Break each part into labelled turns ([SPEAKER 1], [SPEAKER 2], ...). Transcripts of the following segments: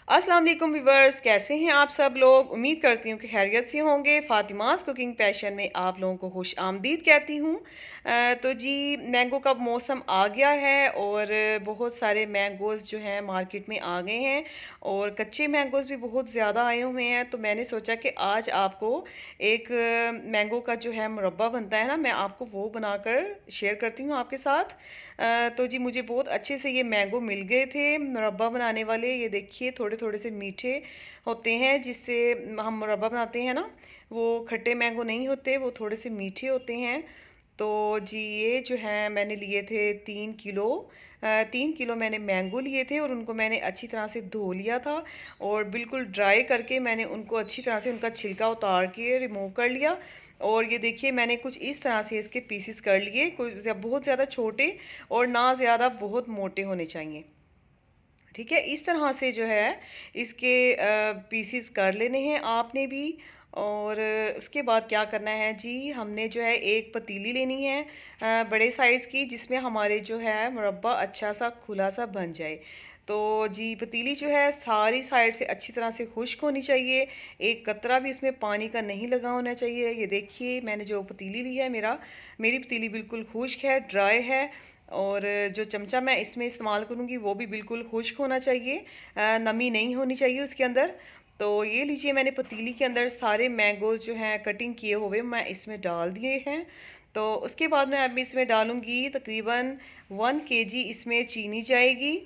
[SPEAKER 1] अस्सलाम वालेकुम व्यूवर्स, कैसे हैं आप सब लोग। उम्मीद करती हूँ कि खैरियत से होंगे। फ़ातिमास कुकिंग पैशन में आप लोगों को खुश आमदीद कहती हूँ। तो जी, मैंगो का मौसम आ गया है और बहुत सारे मैंगोज़ जो हैं मार्केट में आ गए हैं और कच्चे मैंगोज़ भी बहुत ज़्यादा आए हुए हैं। तो मैंने सोचा कि आज आपको एक मैंगो का जो है मुरब्बा बनता है ना, मैं आपको वो बनाकर शेयर करती हूँ आपके साथ। तो जी, मुझे बहुत अच्छे से ये मैंगो मिल गए थे मुरब्बा बनाने वाले। ये देखिए, थोड़े थोड़े से मीठे होते हैं जिससे हम मुरब्बा बनाते हैं ना, वो खट्टे मैंगो नहीं होते, वो थोड़े से मीठे होते हैं। तो जी, ये जो है मैंने लिए थे 3 किलो। 3 किलो मैंने मैंगो लिए थे और उनको मैंने अच्छी तरह से धो लिया था और बिल्कुल ड्राई करके मैंने उनको अच्छी तरह से उनका छिलका उतार के रिमूव कर लिया। और ये देखिए, मैंने कुछ इस तरह से इसके पीसेस कर लिए, कुछ बहुत ज़्यादा छोटे और ना ज़्यादा बहुत मोटे होने चाहिए। ठीक है, इस तरह से जो है इसके पीसेस कर लेने हैं आपने भी। और उसके बाद क्या करना है जी, हमने जो है एक पतीली लेनी है बड़े साइज़ की, जिसमें हमारे जो है मुरब्बा अच्छा सा खुला सा बन जाए। तो जी, पतीली जो है सारी साइड से अच्छी तरह से खुश्क होनी चाहिए, एक कतरा भी इसमें पानी का नहीं लगा होना चाहिए। ये देखिए, मैंने जो पतीली ली है, मेरी पतीली बिल्कुल खुश्क है, ड्राई है। और जो चमचा मैं इसमें इस्तेमाल करूँगी वो भी बिल्कुल खुश्क होना चाहिए, नमी नहीं होनी चाहिए उसके अंदर। तो ये लीजिए, मैंने पतीली के अंदर सारे मैंगोज़ जो हैं कटिंग किए हुए मैं इसमें डाल दिए हैं। तो उसके बाद मैं अब इसमें डालूँगी तकरीबन 1 kg इसमें चीनी जाएगी।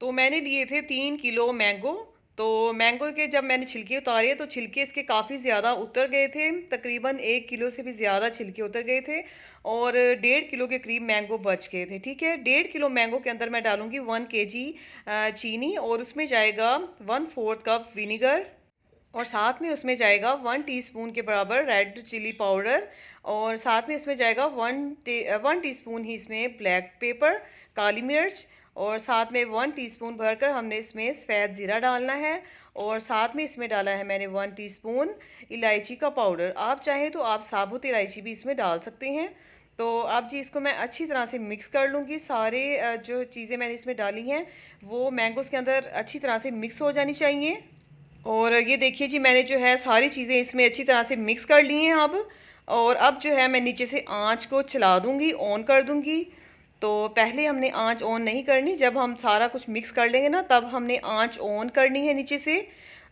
[SPEAKER 1] तो मैंने लिए थे 3 किलो मैंगो। तो मैंगो के जब मैंने छिलके उतारे तो छिलके इसके काफ़ी ज़्यादा उतर गए थे, तकरीबन 1 किलो से भी ज़्यादा छिलके उतर गए थे और 1.5 किलो के करीब मैंगो बच गए थे। ठीक है, 1.5 किलो मैंगो के अंदर मैं डालूंगी 1 kg चीनी और उसमें जाएगा 1/4 कप विनीगर और साथ में उसमें जाएगा 1 टीस्पून के बराबर रेड चिली पाउडर और साथ में इसमें जाएगा 1 टीस्पून ही इसमें ब्लैक पेपर, काली मिर्च। और साथ में 1 टीस्पून भरकर हमने इसमें सफ़ेद ज़ीरा डालना है और साथ में इसमें डाला है मैंने 1 टीस्पून इलायची का पाउडर। आप चाहें तो आप साबुत इलायची भी इसमें डाल सकते हैं। तो अब जी, इसको मैं अच्छी तरह से मिक्स कर लूँगी। सारे जो चीज़ें मैंने इसमें डाली हैं वो मैंगोज़ के अंदर अच्छी तरह से मिक्स हो जानी चाहिए। और ये देखिए जी, मैंने जो है सारी चीज़ें इसमें अच्छी तरह से मिक्स कर ली हैं अब। और अब जो है मैं नीचे से आँच को चला दूँगी, ऑन कर दूँगी। तो पहले हमने आँच ऑन नहीं करनी, जब हम सारा कुछ मिक्स कर लेंगे ना तब हमने आँच ऑन करनी है नीचे से।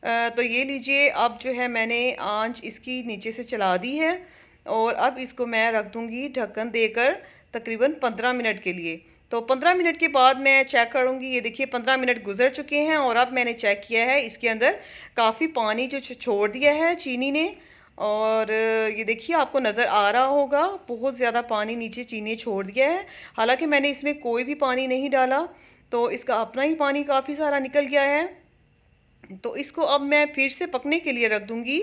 [SPEAKER 1] तो ये लीजिए, अब जो है मैंने आँच इसकी नीचे से चला दी है और अब इसको मैं रख दूँगी ढक्कन देकर तकरीबन 15 मिनट के लिए। तो 15 मिनट के बाद मैं चेक करूँगी। ये देखिए, 15 मिनट गुजर चुके हैं और अब मैंने चेक किया है, इसके अंदर काफ़ी पानी जो छोड़ दिया है चीनी ने। और ये देखिए, आपको नज़र आ रहा होगा बहुत ज़्यादा पानी नीचे चीनी ने छोड़ दिया है। हालांकि मैंने इसमें कोई भी पानी नहीं डाला, तो इसका अपना ही पानी काफ़ी सारा निकल गया है। तो इसको अब मैं फिर से पकने के लिए रख दूँगी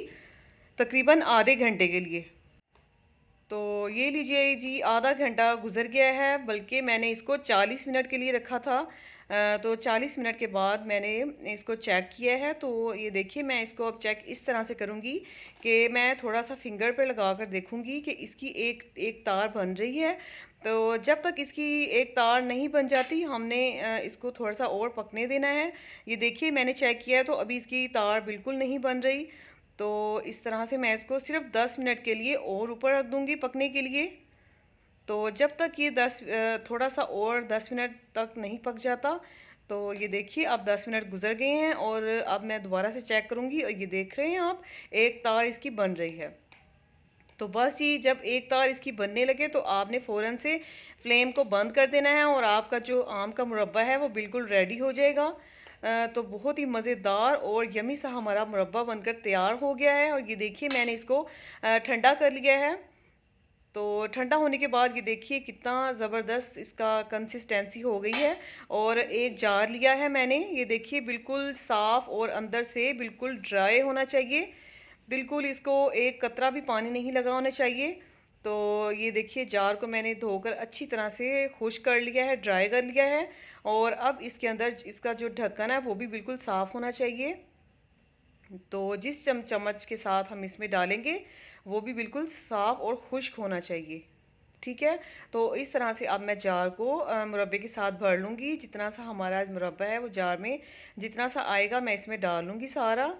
[SPEAKER 1] तकरीबन आधे घंटे के लिए। तो ये लीजिए जी, आधा घंटा गुजर गया है, बल्कि मैंने इसको 40 मिनट के लिए रखा था। तो 40 मिनट के बाद मैंने इसको चेक किया है। तो ये देखिए, मैं इसको अब चेक इस तरह से करूँगी कि मैं थोड़ा सा फिंगर पे लगा कर देखूँगी कि इसकी एक एक तार बन रही है। तो जब तक इसकी एक तार नहीं बन जाती हमने इसको थोड़ा सा और पकने देना है। ये देखिए, मैंने चेक किया है तो अभी इसकी तार बिल्कुल नहीं बन रही। तो इस तरह से मैं इसको सिर्फ 10 मिनट के लिए और ऊपर रख दूँगी पकने के लिए। तो जब तक ये थोड़ा सा और 10 मिनट तक नहीं पक जाता। तो ये देखिए, अब 10 मिनट गुजर गए हैं और अब मैं दोबारा से चेक करूँगी और ये देख रहे हैं आप, एक तार इसकी बन रही है। तो बस ये जब एक तार इसकी बनने लगे तो आपने फ़ौरन से फ्लेम को बंद कर देना है और आपका जो आम का मुरब्बा है वो बिल्कुल रेडी हो जाएगा। तो बहुत ही मज़ेदार और यमी सा हमारा मुरब्बा बनकर तैयार हो गया है। और ये देखिए, मैंने इसको ठंडा कर लिया है। तो ठंडा होने के बाद ये देखिए कितना ज़बरदस्त इसका कंसिस्टेंसी हो गई है। और एक जार लिया है मैंने, ये देखिए बिल्कुल साफ़ और अंदर से बिल्कुल ड्राई होना चाहिए। बिल्कुल इसको एक कतरा भी पानी नहीं लगा होना चाहिए। तो ये देखिए, जार को मैंने धोकर अच्छी तरह से खुश्क कर लिया है, ड्राई कर लिया है। और अब इसके अंदर इसका जो ढक्कन है वो भी बिल्कुल साफ़ होना चाहिए। तो जिस चम्मच के साथ हम इसमें डालेंगे वो भी बिल्कुल साफ़ और खुश्क होना चाहिए। ठीक है। तो इस तरह से अब मैं जार को मुरब्बे के साथ भर लूँगी। जितना सा हमारा मुरब्बा है वो जार में जितना सा आएगा मैं इसमें डाल लूँगी सारा।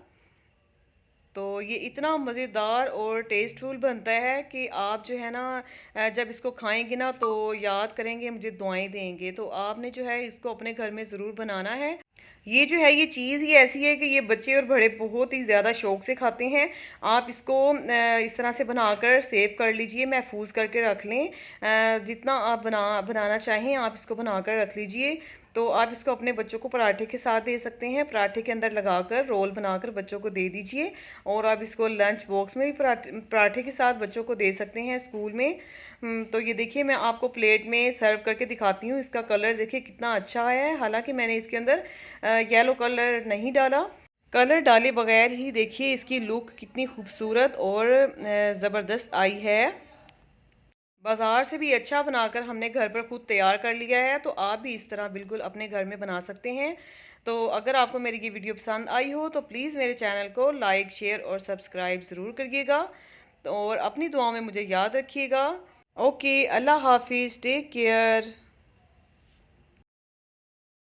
[SPEAKER 1] तो ये इतना मज़ेदार और टेस्टफुल बनता है कि आप जो है ना जब इसको खाएंगे ना तो याद करेंगे, मुझे दुआएं देंगे। तो आपने जो है इसको अपने घर में ज़रूर बनाना है। ये जो है ये चीज़ ही ऐसी है कि ये बच्चे और बड़े बहुत ही ज़्यादा शौक से खाते हैं। आप इसको इस तरह से बनाकर सेव कर लीजिए, महफूज करके रख लें। जितना आप बनाना चाहें आप इसको बनाकर रख लीजिए। तो आप इसको अपने बच्चों को पराठे के साथ दे सकते हैं, पराठे के अंदर लगाकर रोल बनाकर बच्चों को दे दीजिए। और आप इसको लंच बॉक्स में भी पराठे के साथ बच्चों को दे सकते हैं स्कूल में। तो ये देखिए मैं आपको प्लेट में सर्व करके दिखाती हूँ। इसका कलर देखिए कितना अच्छा है, हालांकि मैंने इसके अंदर येलो कलर नहीं डाला। कलर डाले बगैर ही देखिए इसकी लुक कितनी खूबसूरत और ज़बरदस्त आई है। बाज़ार से भी अच्छा बनाकर हमने घर पर खुद तैयार कर लिया है। तो आप भी इस तरह बिल्कुल अपने घर में बना सकते हैं। तो अगर आपको मेरी ये वीडियो पसंद आई हो तो प्लीज़ मेरे चैनल को लाइक शेयर और सब्सक्राइब ज़रूर करिएगा। तो और अपनी दुआओं में मुझे याद रखिएगा। ओके, अल्लाह हाफिज़, टेक केयर।